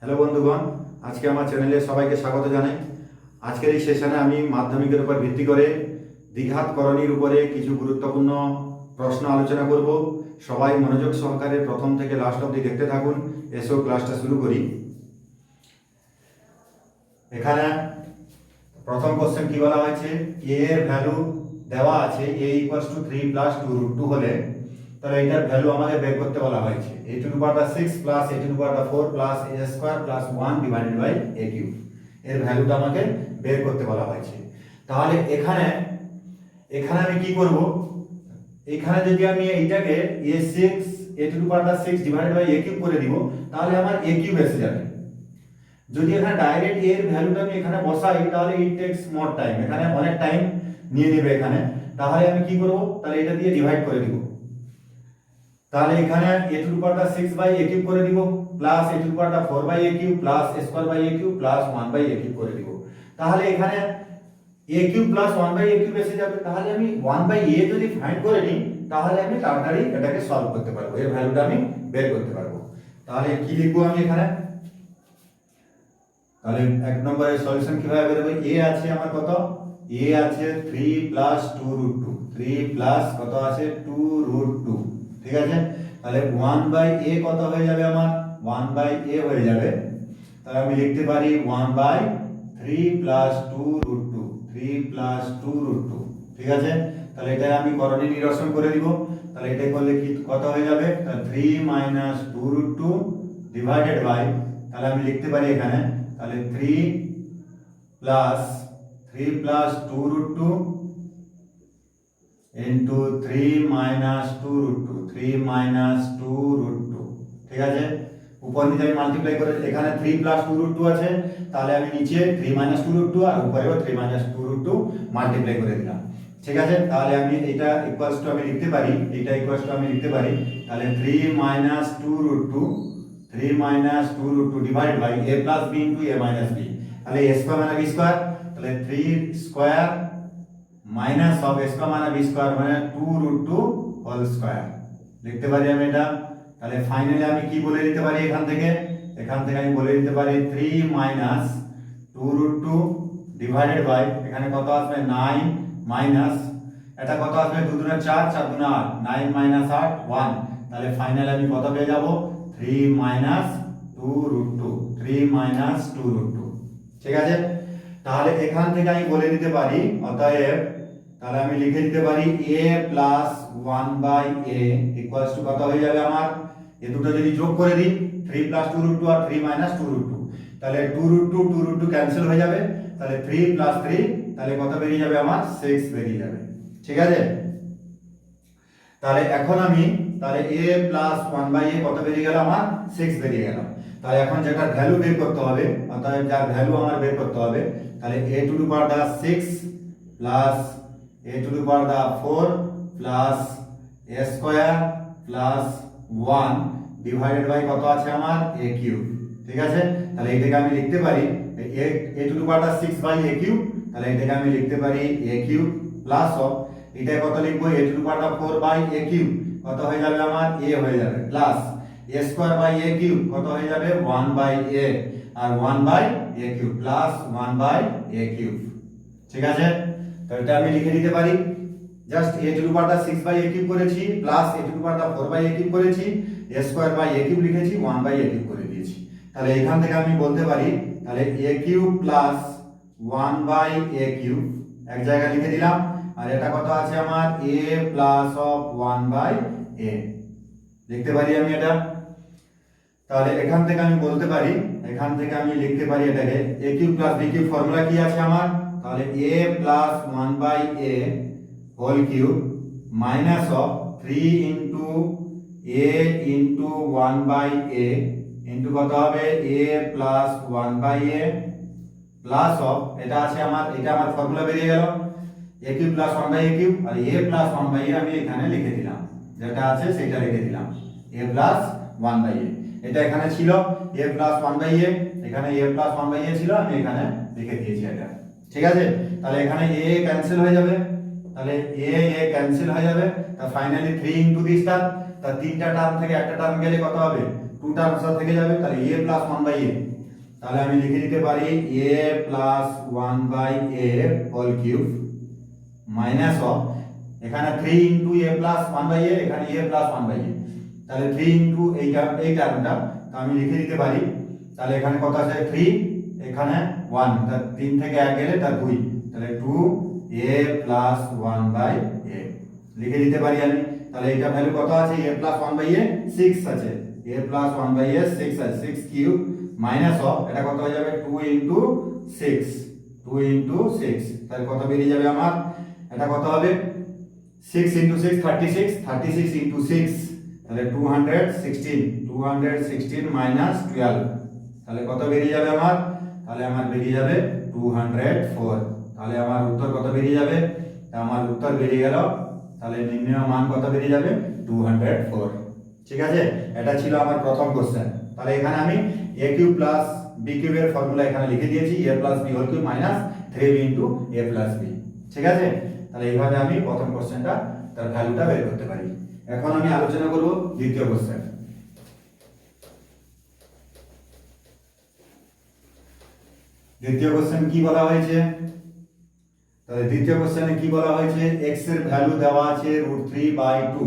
Hello বন্ধুগণ, আজকে আমার চ্যানেলে সবাইকে স্বাগত জানাই। আজকের এই সেশনে আমি মাধ্যমিকের উপর ভিত্তি করে দ্বিঘাত করণীর উপরে কিছু গুরুত্বপূর্ণ প্রশ্ন আলোচনা করব। সবাই মনোযোগ সহকারে প্রথম থেকে লাস্ট অবধি দেখতে থাকুন। এসো ক্লাসটা শুরু করি। এখানে প্রথম কোশ্চেন কি বলা হয়েছে, এ এর ভ্যালু দেওয়া আছে a = 3 + 2√2 হলে তাহলে এটার ভ্যালু আমাদের বের করতে বলা হয়েছে a⁶ + a⁴ + a² + 1 / a³ এর ভ্যালুটা আমাকে বের করতে বলা হয়েছে। তাহলে এখানে আমি কি করব, এখানে যদি আমি এইটাকে a6 / a³ করে দিব তাহলে আমার a³ এসে যাবে। যদি এখানে ডাইরেক্ট এর ভ্যালুটা আমি এখানে বসাই তাহলে ইট টেকস মোর টাইম, এখানে অনেক টাইম নিয়ে নেবে এখানে। তাহলে আমি কি করব, তাহলে এটা দিয়ে ডিভাইড করে দিব। তাহলে এখানে a⁶/a³ করে দিব plus a⁴/a³ plus a²/a³ plus 1/a³ করে দিব। তাহলে এখানে a³ প্লাস 1/a³ এসে যাবে। তাহলে আমি 1/a যদি ফাইন্ড করে নিই তাহলে আমি তাড়াতাড়ি এটাকে সলভ করতে পারবো, এর ভ্যালুটা আমি বের করতে পারবো। তাহলে কি লিখবো আমি এখানে, তাহলে এক নম্বরের সলিউশন কিভাবে বের হবে, a আছে আমার কত, a আছে 3 + 2√2, 3 প্লাস কত আছে 2√2, ঠিক আছে। তাহলে 1/a কত হয়ে যাবে আমার, 1/a হয়ে যাবে। তাহলে আমি লিখতে পারি 1/3 + 2√2, 3 + 2√2, ঠিক আছে। তাহলে এটা আমি করণী নিরসন করে দিব। তাহলে এটা করলে কি কত হয়ে যাবে, তাহলে 3 - 2√2 ডিভাইডেড বাই, তাহলে আমি লিখতে পারি এখানে, তাহলে 3 + 2√2 into 3 - 2√2, 3 - 2√2, ঠিক আছে। উপর নিচে আমি মাল্টিপ্লাই করে, এখানে 3 + 2√2 আছে, তাহলে আমি নিচে 3 - 2√2 আর উপরেও 3 - 2√2 মাল্টিপ্লাই করে দিলাম, ঠিক আছে। তাহলে আমি এটা ইকুয়ালস টু আমি লিখতে পারি, এটা ইকুয়ালস টু আমি লিখতে পারি, তাহলে 3 - 2√2, 3 - 2√2 divided by a + b * a - b, তাহলে a² মানে b², তাহলে 3² মাইনাস অফ a² মানে b² মানে 2√2 হোল স্কয়ার লিখতে পারি আমি এটা। তাহলে ফাইনালি আমি কি বলে দিতে পারি, এখান থেকে আমি বলে দিতে পারি 3 - 2√2 ডিভাইডেড বাই, এখানে কত আসবে 9 মাইনাস এটা কত আসবে 2 × 4, 4 × 8, 9 - 8 1, তাহলে ফাইনালি আমি কত পেয়ে যাব 3 - 2√2, 3 - 2√2, ঠিক আছে। তাহলে এখান থেকে আমি বলে দিতে পারি, অতএব তাহলে আমি লিখে দিতে পারি a + 1/a ইকুয়ালস টু কত হয়ে যাবে আমার, এই দুটো যদি যোগ করে দিই 3 + 2√2 আর 3 - 2√2, তাহলে 2√2 ক্যান্সেল হয়ে যাবে, তাহলে 3 + 3, তাহলে কত বেরিয়ে যাবে আমার 6 বেরিয়ে যাবে, ঠিক আছে। তাহলে এখন আমি তাহলে a + 1/a কত বেরিয়ে গেল আমার 6 বেরিয়ে গেল। তাহলে এখন যেটা ভ্যালু বের করতে হবে, অর্থাৎ যার ভ্যালু আমার বের করতে হবে, তাহলে a⁴ + a⁴ + a² + 1 divided by কত আছে আমার a³, ঠিক আছে। তাহলে এটাকে আমি লিখতে পারি a⁴ 6/a³, তাহলে এটাকে আমি লিখতে পারি a³ প্লাস অফ, এটা কত লিখবো a⁴/a³ কত হয়ে যাবে আমার a হয়ে যাবে, প্লাস a²/a³ কত হয়ে যাবে 1/a আর 1/a³ প্লাস 1/a³, ঠিক আছে। তো এটা আমি লিখে দিতে পারি, জাস্ট a⁴ 6/a³ করেছি প্লাস a⁴/a³ করেছি, a²/a³ লিখেছি, 1/a³ করে দিয়েছি। তাহলে এখান থেকে আমি বলতে পারি, তাহলে a³ প্লাস 1/a³ এক জায়গায় লিখে দিলাম, আর এটা কত আছে আমার a প্লাস অফ 1/a লিখতে পারি আমি এটা। তাহলে এখান থেকে আমি বলতে পারি, এখান থেকে আমি লিখতে পারি এটাকে a³ + b³ ফর্মুলা কি আছে আমার, তাহলে a plus 1/a whole cube minus of 3 into a into 1/a into কত হবে a plus 1/a plus of, এটা আছে আমার, এটা আমার ফর্মুলা বেরিয়ে গেল a³ plus 1/a³ R a plus 1/a আমি এখানে লিখে দিলাম, যেটা আছে সেটা লিখে দিলাম a প্লাস 1/a, এটা এখানে ছিল a প্লাস 1/a, এখানে a প্লাস 1/a ছিল, আমি এখানে লিখে দিয়েছি এটা, ঠিক আছে। তাহলে এখানে a ক্যান্সেল হয়ে যাবে, তাহলে a ক্যান্সেল হয়ে যাবে, তা ফাইনালি 3 ইনটু দিস টার্ম, তা তিনটা টার্ম থেকে একটা টার্ম গেলে কত হবে 2টার সাথে থেকে যাবে, তাহলে a প্লাস 1/a, তাহলে আমি লিখে দিতে পারি a plus 1/a whole cube minus of, এখানে 3 ইনটু a প্লাস 1/a, এখানে a প্লাস 1/a, তাহলে 3 ইনটু এই টার্মটা, তো আমি লিখে দিতে পারি, তাহলে এখানে কত আছে 3, এখানে 1, তার 3 থেকে 1 গেলে তার 2, তাহলে 2a প্লাস 1/a লিখে দিতে পারি আমি। তাহলে এটা ভ্যালু কত আছে, a প্লাস 1/a 6 আছে, a প্লাস 1/a 6 আছে, 6 কিউব মাইনাস অফ, এটা কত হয়ে যাবে 2 ইনটু 6, 2 ইনটু 6, তাহলে কত বেরিয়ে যাবে আমার, এটা কত হবে 6 ইনটু 6 36, 36 ইনটু 6, তাহলে 216 মাইনাস 12, তাহলে কত বেরিয়ে যাবে আমার, তাহলে আমার বেরিয়ে যাবে 204, তাহলে আমার উত্তর কত বেরিয়ে যাবে, আমার উত্তর বেরিয়ে গেল, তাহলে নির্ণয় মান কত বেরিয়ে যাবে 204। ঠিক আছে, এটা ছিল আমার প্রথম কোশ্চেন। তাহলে এখানে আমি a কিউব প্লাস b কিউবের ফর্মুলা এখানে লিখে দিয়েছি, a plus b whole cube minus 3b into a plus b। ঠিক আছে, তাহলে এইভাবে আমি প্রথম কোশ্চেনটা তার ভ্যালুটা বের করতে পারি। এখন আমি আলোচনা করব দ্বিতীয় কোশ্চেন। দ্বিতীয় কোশ্চেন কি বলা হয়েছে, তাহলে দ্বিতীয় কোশ্চেনে কি বলা হয়েছে, x এর ভ্যালু দেওয়া আছে √3/2,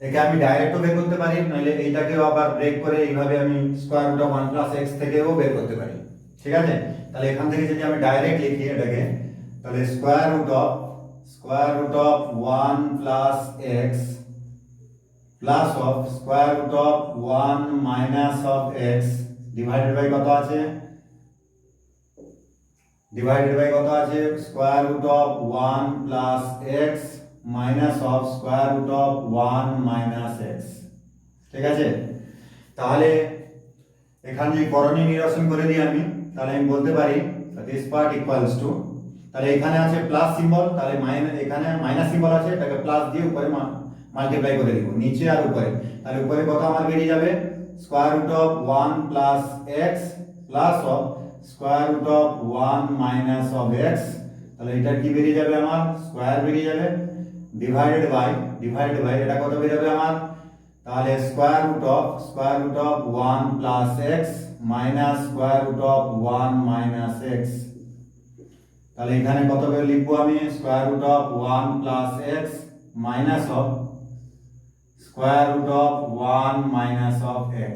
একে আমি ডাইরেক্টও বের করতে পারি, নইলে এইটাকেও আবার ব্রেক করে এইভাবে আমি square root of 1 plus x থেকেও বের করতে পারি। ঠিক আছে, তাহলে এখান থেকে যদি আমি ডাইরেক্ট লিখি এটাকে, তাহলে square root of 1 plus x plus of square root of 1 minus of x divided by কত আছে, square root of 1 plus x minus of square root of 1 minus x। ঠিক আছে, তাহলে এখানে যদি করণীয় নিরসন করে দিই আমি, তাহলে আমি বলতে পারি দিস পার্ট ইকুয়ালস টু, তাহলে এখানে আছে প্লাস সিম্বল, তাহলে এখানে মাইনাস সিম্বল আছে, এটাকে প্লাস দিয়ে উপরে মাল্টিপ্লাই করে দিব, নিচে আর উপরে, তাহলে উপরে কত আমার বেরিয়ে যাবে square root of 1 plus x plus of square root of 1 minus of x, তাহলে এটা কি বেরিয়ে যাবে আমার স্কয়ার বেরিয়ে যাবে, ডিভাইডেড বাই এটা কত বেরিয়ে যাবে আমার, তাহলে square root of 1 plus x minus square root of 1 minus x, তাহলে এখানে কত বের লিখবো আমি, square root of 1 plus x minus of square root of 1 minus of x।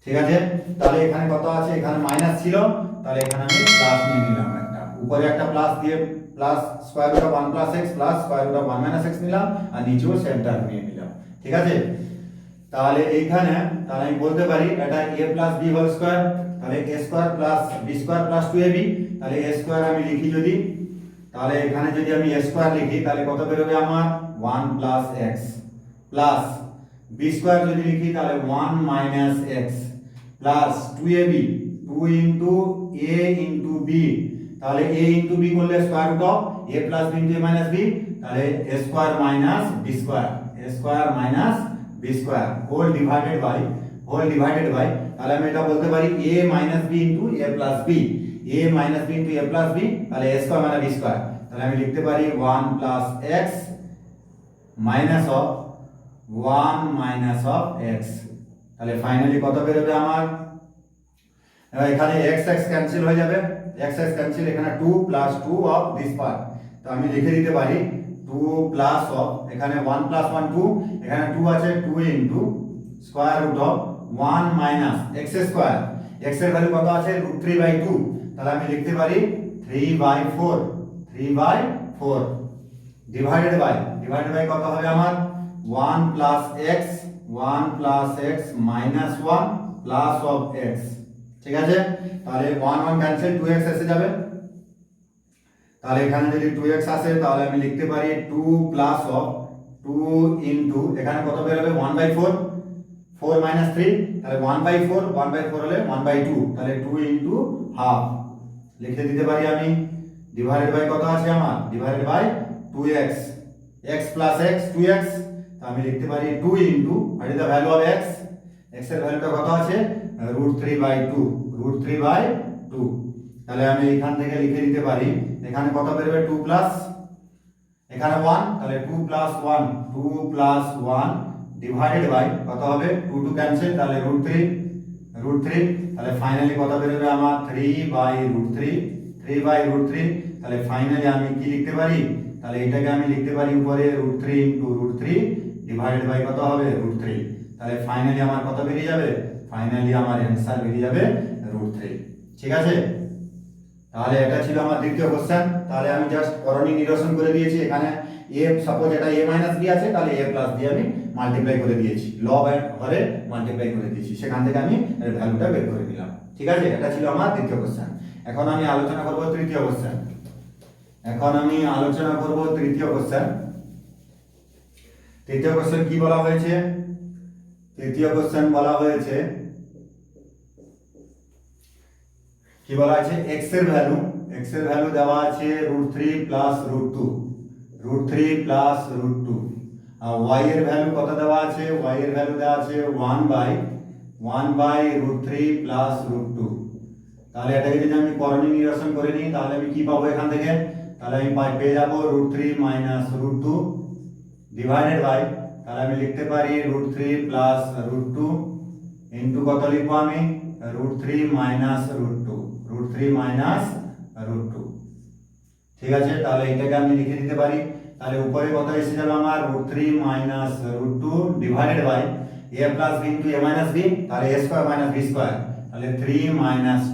ঠিক আছে, তাহলে এখানে কত আছে, এখানে মাইনাস ছিল, তাহলে এখানে আমি প্লাস নিয়ে নিলাম, একটা উপরে একটা প্লাস দিয়ে plus square root of 1 plus x plus square root of 1 minus x নিলাম, আর নিচেও সেম টার্ম নিয়ে নিলাম। ঠিক আছে, তাহলে এইখানে তাহলে আমি বলতে পারি এটা a plus b whole square, তাহলে a square plus b square plus 2ab, তাহলে a স্কয়ার আমি লিখি যদি, তাহলে এখানে যদি আমি a স্কয়ার লিখি তাহলে কত বের হবে আমার 1 plus x plus b square যদি লিখি তাহলে 1 minus x plus 2ab 2 into a into b, তাহলে a ইনটু b করলে square root of a plus b into a minus b, তাহলে a square minus b square, b square whole divided by, তাহলে আমি এটা বলতে পারি a minus b into a plus b, তাহলে a square মানে b square, তাহলে আমি লিখতে পারি 1 plus x minus of 1 minus of x, তাহলে ফাইনালি কত বের হবে আমার, এখানে x ক্যান্সেল হয়ে যাবে, ক্যান্সেল, এখানে 2 প্লাস 2 অফ দিস পার্ট, তো আমি লিখে দিতে পারি 2 প্লাস অফ, এখানে 1 প্লাস 1 2, এখানে 2 আছে 2 into square root of 1 minus x square, x এর ভ্যালু কত আছে √3/2, তাহলে আমি লিখতে পারি 3/4 ডিভাইডেড বাই কত হবে আমার 1 plus x minus 1 plus of x। ঠিক আছে, তাহলে 1 1 ক্যান্সেল, 2x এসে যাবে, তাহলে এখানে যদি 2x আসে তাহলে আমি লিখতে পারি 2 প্লাস অফ 2 ইনটু, এখানে কত বের হবে 1/4, 4 মাইনাস 3, তাহলে 1/4 হলে 1/2, তাহলে 2 ইনটু হাফ লিখে দিতে পারি আমি, ডিভাইডেড বাই কত আছে আমার, divided by 2x, x plus x 2x, তো আমি লিখতে পারি 2 into what is the value of x, x এর ভ্যালুটা কত আছে √3/2, তাহলে আমি এখান থেকে লিখে দিতে পারি, এখানে কত বের হবে 2 প্লাস, এখানে 1, তাহলে 2 প্লাস 1 ডিভাইডেড বাই কত হবে 2 টু ক্যান্সেল তাহলে √3 তাহলে ফাইনালি কত বেরোবে আমার 3/√3 তাহলে ফাইনালি আমি কি লিখতে পারি তাহলে এটাকে আমি লিখতে পারি উপরে √3 ইনটু √3 ডিভাইডেড বাই কত হবে √3 তাহলে ফাইনালি আমার কত বেরিয়ে যাবে ফাইনালি আমার অ্যানসার বেরিয়ে যাবে √3 ঠিক আছে তাহলে এটা ছিল আমার দ্বিতীয় কোশ্চেন তাহলে আমি জাস্ট করণী নিরসন করে দিয়েছি এখানে a সাপোজ এটা a - b আছে তাহলে a + দিয়ে আমি মাল্টিপ্লাই করে দিয়েছি লব এর ঘরে মাল্টিপ্লাই করে দিয়েছি সেখান থেকে আমি এর ভ্যালুটা বের করে নিলাম ঠিক আছে এটা ছিল আমার দ্বিতীয় কোশ্চেন এখন আমি আলোচনা করব তৃতীয় কোশ্চেন তৃতীয় কোশ্চেন কি বলা হয়েছে তৃতীয় কোশ্চেন বলা হয়েছে কি বলা আছে x এর ভ্যালু দেওয়া আছে √3 +√2 আর y এর ভ্যালু কত দেওয়া আছে y এর ভ্যালু দেওয়া আছে 1/√3 +√2 তাহলে এটাকে যদি আমি করণী নিরসন করে নিই তাহলে আমি কি পাবো এখান থেকে তাহলে আমি পেয়ে যাব √3 - √2 ডিভাইডেড বাই তাহলে আমি লিখতে পারি √3 +√2 ইনটু কত লিখবো আমি √3 - √2 ঠিক আছে তাহলে এটাকে আমি লিখে দিতে পারি তাহলে উপরে কত এসে যাবে আমার √3 - √2 divided by a + b into a - b তাহলে a² - b² তাহলে 3 -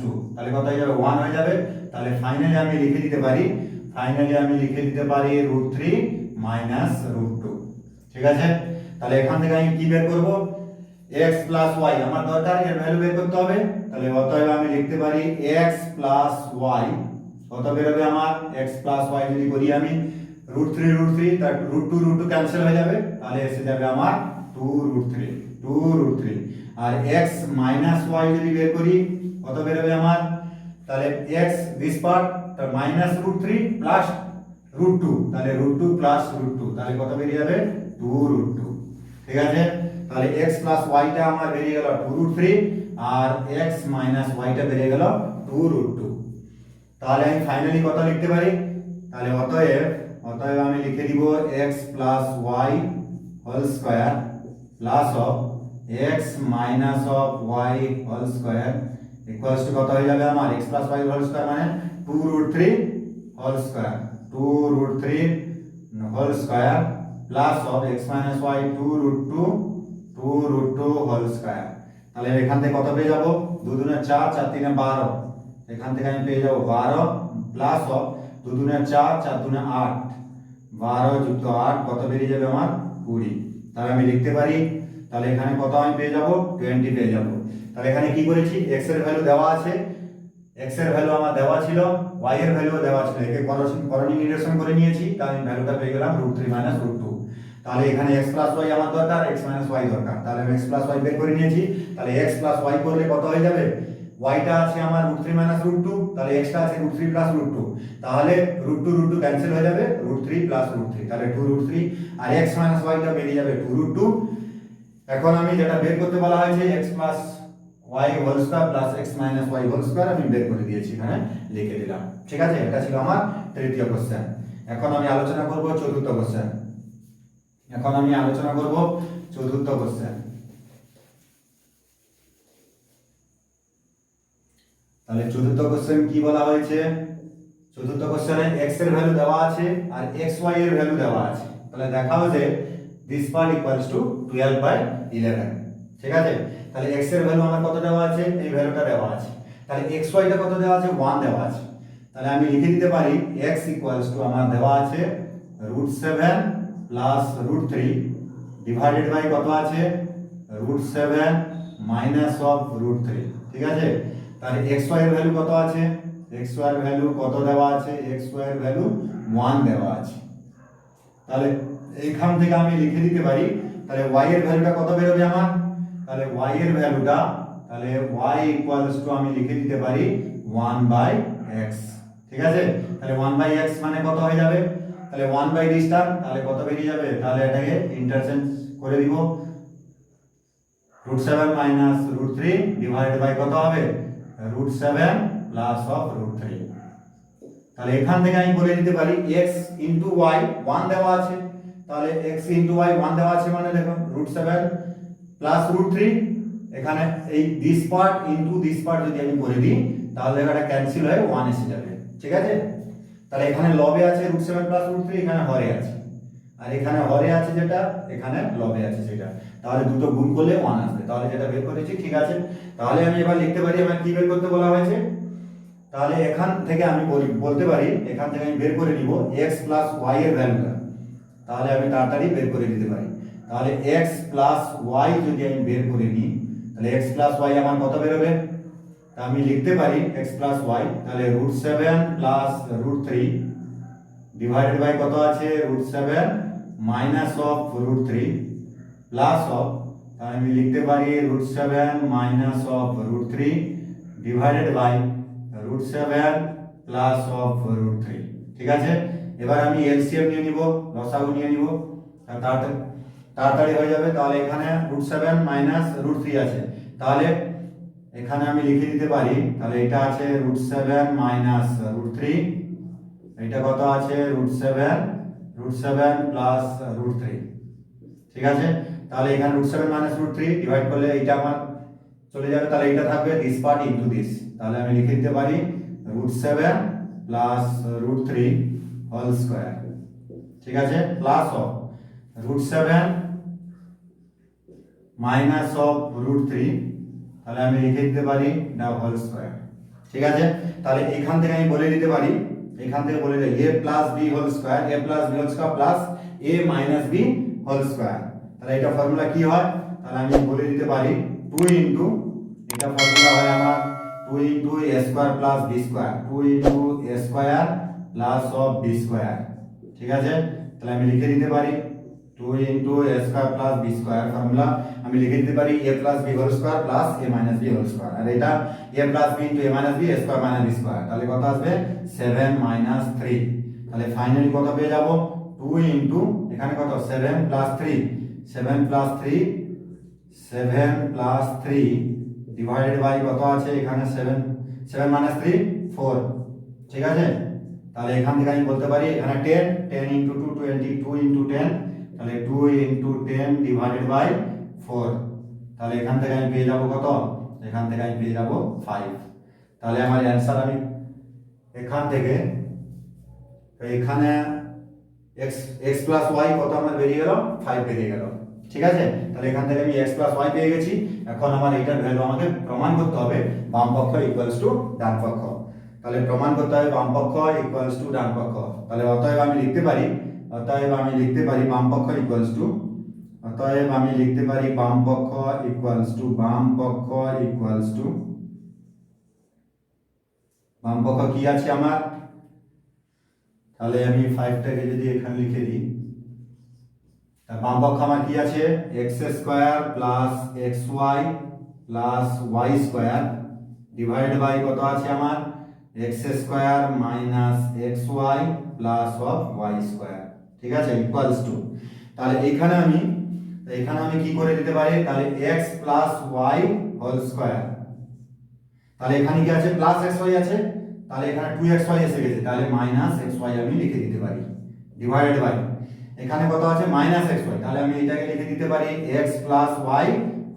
2 তাহলে কত হয়ে যাবে 1 হয়ে যাবে তাহলে ফাইনালি আমি লিখে দিতে পারি √3 - √2 ঠিক আছে তাহলে এখান থেকে আমি কি বের করব x + y আমার দরকার এর ভ্যালু বের করতে হবে তাহলে অতএব আমি লিখতে পারি x + y কত বেরোবে আমার x + y যদি করি আমি √3 তার √2 ক্যান্সেল হয়ে যাবে তাহলে এসে যাবে আমার 2√3 আর x - y যদি বের করি কত বেরোবে আমার তাহলে x দিস পার্ট তার -√3 প্লাস √2 তাহলে √2 প্লাস √2 তাহলে কত বেরিয়ে যাবে 2√2 ঠিক আছে তাহলে x + y টা আমার বেরিয়ে গেল 2√3 আর x - y টা বেরিয়ে গেল 2√2 তাহলে আমি ফাইনালি কত লিখতে পারি তাহলে অতএব আমি লিখে দিব x + y whole square plus of x minus of y whole square equals to কত হয়ে যাবে আমার x + y হোল স্কয়ার মানে 2√3 whole square 2√3 whole square plus of x - y 2√2 whole square তাহলে এখান থেকে কত পেয়ে যাব 2 দুগুণে 4 4 3 12 এখান থেকে আমি পেয়ে যাব 12 প্লাস অফ 2 দুগুণে 4 4 দুগুণে 8 12 যুক্ত 8 কত বেরিয়ে যাবে আমার 20 তাহলে আমি লিখতে পারি তাহলে এখানে কত আমি পেয়ে যাব 20 পেয়ে যাব তাহলে এখানে কি করেছি x এর ভ্যালু দেওয়া আছে x এর ভ্যালু আমার দেওয়া ছিল y এর ভ্যালু দেওয়া ছিল একে করণী নিরসন করে নিয়েছি তাহলে আমি ভ্যালুটা পেয়ে গেলাম √3 - √2 তাহলে এখানে x + y আমার দরকার x - y দরকার তাহলে আমি x + y বের করে নিয়েছি তাহলে x + y করলে কত হয়ে যাবে y টা আছে আমার √3 - √2 তাহলে x টা আছে √3 + √2 তাহলে √2 ক্যান্সেল হয়ে যাবে √3 + √3 তাহলে 2√3 আর x - y টা বেরিয়ে যাবে 2√2 এখন আমি যেটা বের করতে বলা হয়েছে x + y whole square plus x - y whole square আমি বের করে দিয়েছি এখানে লিখে দিলাম ঠিক আছে এটা ছিল আমার তৃতীয় কোশ্চেন এখন আমি আলোচনা করব চতুর্থ কোশ্চেন তাহলে চতুর্থ কোশ্চেন কি বলা হয়েছে চতুর্থ কোশ্চেনে x এর ভ্যালু দেওয়া আছে আর xy এর ভ্যালু দেওয়া আছে তাহলে দেখাও যে this part equals to 12/11 ঠিক আছে তাহলে x এর ভ্যালু আমার কত দেওয়া আছে এই ভ্যালুটা দেওয়া আছে তাহলে xy টা কত দেওয়া আছে 1 দেওয়া আছে তাহলে আমি লিখে দিতে পারি x equals to আমার দেওয়া আছে √7 প্লাস √3 ডিভাইডেড বাই কত আছে √7 মাইনাস অফ √3 ঠিক আছে তাহলে xy এর ভ্যালু কত আছে xy এর ভ্যালু কত দেওয়া আছে xy এর ভ্যালু 1 দেওয়া আছে তাহলে এইখান থেকে আমি লিখে দিতে পারি তাহলে y এর ভ্যালুটা কত বেরোবে আমার তাহলে y এর ভ্যালুটা তাহলে y ইকুয়ালস টু আমি লিখে দিতে পারি 1/x ঠিক আছে তাহলে 1/x মানে কত হয়ে যাবে তাহলে 1/d স্টার তাহলে কত বেরিয়ে যাবে তাহলে এটাকে ইন্টারচেঞ্জ করে দিব √7 মাইনাস √3 ডিভাইডেড বাই কত হবে √7 প্লাস অফ √3 তাহলে এখান থেকে আমি বলে দিতে পারি x ইনটু y 1 দেওয়া আছে তাহলে x ইন্টু y 1 দেওয়া আছে মানে দেখো √7 প্লাস √3, এখানে এই this part into this part যদি আমি করে দিই তাহলে এটা ক্যান্সেল হয়ে 1 এসে যাবে, ঠিক আছে। তাহলে এখানে লবে আছে √7 প্লাস √3, এখানে হরে আছে, আর এখানে হরে আছে যেটা, এখানে লবে আছে সেটা, তাহলে দুটো গুণ করলে 1 আসবে। তাহলে যেটা বের করেছি ঠিক আছে। তাহলে আমি এবার লিখতে পারি, আমার কি বের করতে বলা হয়েছে, তাহলে এখান থেকে আমি বলতে পারি, এখান থেকে আমি বের করে নিব x প্লাস y এর ভ্যালুটা, তাহলে আমি তাড়াতাড়ি বের করে দিতে পারি। তাহলে x প্লাস y যদি আমি বের করে নিই তাহলে x প্লাস y আমার কত বেরোবে, তা আমি লিখতে পারি x প্লাস y, তাহলে √7 প্লাস √3 ডিভাইডেড বাই কত আছে √7 মাইনাস অফ √3 প্লাস অফ, তাহলে আমি লিখতে পারি √7 minus of √3 divided by √7 plus of √3, ঠিক আছে। এবার আমি এলসিএম নিয়ে নিব, লসাগু নিয়ে নিব, তাড়াতাড়ি হয়ে যাবে। তাহলে এখানে √7 মাইনাস √3 আছে, তাহলে এখানে আমি লিখে দিতে পারি, তাহলে এটা আছে √7 মাইনাস √3, এটা কত আছে √7 প্লাস √3, ঠিক আছে। তাহলে এখানে √7 মাইনাস √3 ডিভাইড করলে এটা আমার চলে যাবে, তাহলে এটা থাকবে দিস পার্ট ইনটু দিস, তাহলে আমি লিখে দিতে পারি √7 প্লাস √3 হোল স্কয়ার, ঠিক আছে, প্লাস অফ √7 মাইনাস অফ √3, তাহলে আমি লিখে দিতে পারি এটা হোল স্কয়ার, ঠিক আছে। তাহলে এখান থেকে আমি বলে দিতে পারি, এখান থেকে বলে দিই a plus b whole square, a plus b whole square plus a minus b whole square, তাহলে এটা ফর্মুলা কি হয়, তাহলে আমি বলে দিতে পারি 2 ইনটু, এটা ফর্মুলা হয় আমার 2 into a square plus b square, 2 into a square plus of b square, ঠিক আছে। তাহলে আমি লিখে দিতে পারি 2 into a square plus b square, formula আমি লিখে দিতে পারি a plus b whole square plus a minus b whole square, আর এটা a plus b into a minus b, a square minus b square, তাহলে কত আসবে 7 মাইনাস 3, তাহলে ফাইনালি কত পেয়ে যাব 2 ইনটু এখানে কত 7 plus 3, 7 plus 3, 7 plus 3 divided by কত আছে এখানে 7 মাইনাস 3 4, ঠিক আছে। তাহলে এখান থেকে আমি বলতে পারি এখানে 10 ইনটু 2 22 ইনটু 10, তাহলে 2 ইনটু 10 ডিভাইডেড বাই 4, তাহলে এখান থেকে আমি পেয়ে যাব কত, এখান থেকে আমি পেয়ে যাব 5, তাহলে আমার অ্যানসার আমি এখান থেকে, তো এখানে x প্লাস y কত আমার বেরিয়ে গেল 5 বেরিয়ে গেল, ঠিক আছে। তাহলে এখান থেকে আমি x প্লাস y পেয়ে গেছি, এখন আমার এইটার ভ্যালু আমাকে প্রমাণ করতে হবে বাম পক্ষ ইকুয়ালস টু ডান পক্ষ, তাহলে প্রমাণ করতে হবে বাম পক্ষ ইকুয়ালস টু ডান পক্ষ, তাহলে অতএব আমি লিখতে পারি বাম পক্ষ ইকুয়ালস টু, অতএব আমি লিখতে পারি বাম পক্ষ ইকুয়ালস টু বাম পক্ষ কি আছে আমার, তাহলে আমি 5টাকে যদি এখানে লিখে দিই, বাম পক্ষ আমার কি আছে x square plus xy plus y square divide by কত আছে আমার x square minus xy plus of y square, ঠিক আছে, ইকুয়ালস টু, তাহলে এখানে আমি কি করে দিতে পারি, তাহলে x plus y whole square, তাহলে এখানে কি আছে প্লাস xy আছে, তাহলে এখানে 2xy এসে গেছে, তাহলে মাইনাস xy আমি লিখে দিতে পারি ডিভাইডেড বাই এখানে কত আছে মাইনাস xy, তাহলে আমি এটাকে লিখে দিতে পারি x plus y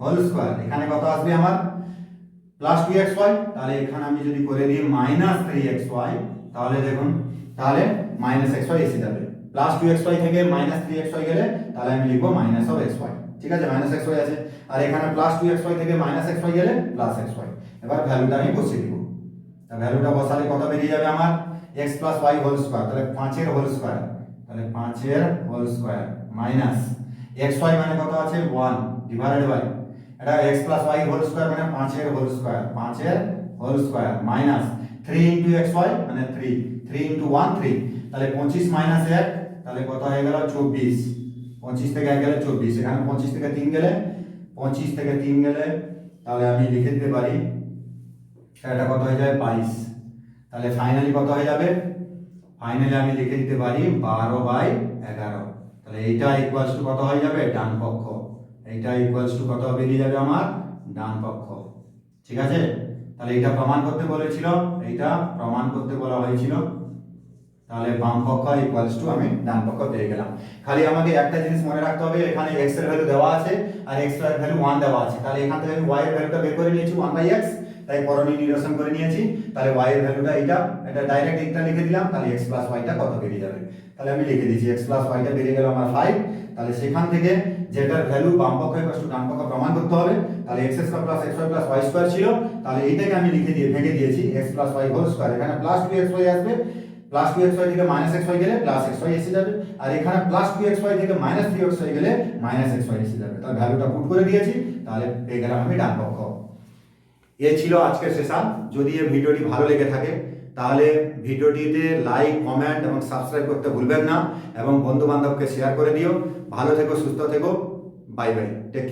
whole square, এখানে কত আসবে আমার প্লাস 2xy, তাহলে এখানে আমি যদি করে দিই মাইনাস 3xy, তাহলে দেখুন তাহলে মাইনাস xy এসে যাবে, প্লাস 2xy থেকে মাইনাস 3xy গেলে তাহলে আমি লিখবো মাইনাস অফ xy, ঠিক আছে, মাইনাস xy আছে, আর এখানে প্লাস 2xy থেকে মাইনাস xy গেলে প্লাস xy, এবার ভ্যালুটা আমি বসিয়ে দিব, তা ভ্যালুটা বসালে কত বেরিয়ে যাবে আমার x plus y whole square, তাহলে 5 এর হোল স্কয়ার, তাহলে 5 এর হোল স্কয়ার মাইনাস xy মানে কত আছে 1 ডিভাইডেড বাই এটা x plus y whole square মানে 5 এর হোল স্কয়ার, 5 এর whole square minus 3 into xy মানে 3 ইনটু 1 3, তাহলে 25 মাইনাস 1, তাহলে কত হয়ে গেল 24, 25 থেকে 1 গেলে 24, এখানে 25 থেকে 3 গেলে 25 থেকে 3 গেলে তাহলে আমি লিখে দিতে পারি এটা কত হয়ে যাবে 22, তাহলে ফাইনালি কত হয়ে যাবে, ফাইনালি আমি লিখে দিতে পারি 12/11, তাহলে এইটা ইকুয়ালস টু কত হয়ে যাবে ডান পক্ষ, এইটা ইকুয়ালস টু কত বেরিয়ে যাবে আমার ডান পক্ষ, ঠিক আছে। তাহলে এটা প্রমাণ করতে বলেছিল, এইটা প্রমাণ করতে বলা হয়েছিল, তাহলে বাম পক্ষ ইকুয়ালস টু আমি ডান পক্ষ পেয়ে গেলাম। খালি আমাকে একটা জিনিস মনে রাখতে হবে, এখানে x এর ভ্যালু দেওয়া আছে আর x এর ভ্যালু 1 দেওয়া আছে, তাহলে এখান থেকে আমি y এর ভ্যালুটা বের করে নিয়েছি 1/x, তাই করণীয় নিরসন করে নিয়েছি। তাহলে y এর ভ্যালুটা এটা ডাইরেক্ট এটা লিখে দিলাম, তাহলে x + y টা কত বেরিয়ে যাবে, তাহলে আমি লিখে দিয়েছি x + y টা বেরিয়ে গেল আমার 5। তাহলে সেখান থেকে যেটার ভ্যালু বাম পক্ষ ইকুয়ালস টু ডান পক্ষ প্রমাণ করতে হবে, তাহলে x² + xy + y² ছিল, তাহলে এইটাকে আমি ভেঙে দিয়েছি x + y হোল স্কয়ার, এখানে +2xy আসবে, +2xy থেকে -xy গেলে +xy এসে যাবে, আর এখানে +2xy থেকে -3xy গেলে -xy এসে যাবে। তাহলে ভ্যালুটা পুট করে দিয়েছি, তাহলে পেয়ে গেলাম আমি ডান পক্ষ। এই ছিল আজকের সেশন। যদি এই ভিডিওটি ভালো লেগে থাকে তাহলে ভিডিওটিতে লাইক, কমেন্ট এবং সাবস্ক্রাইব করতে ভুলবেন না, এবং বন্ধু বান্ধবকে শেয়ার করে দিও। ভালো থেকো, সুস্থ থেকো, বাই বাই, টেক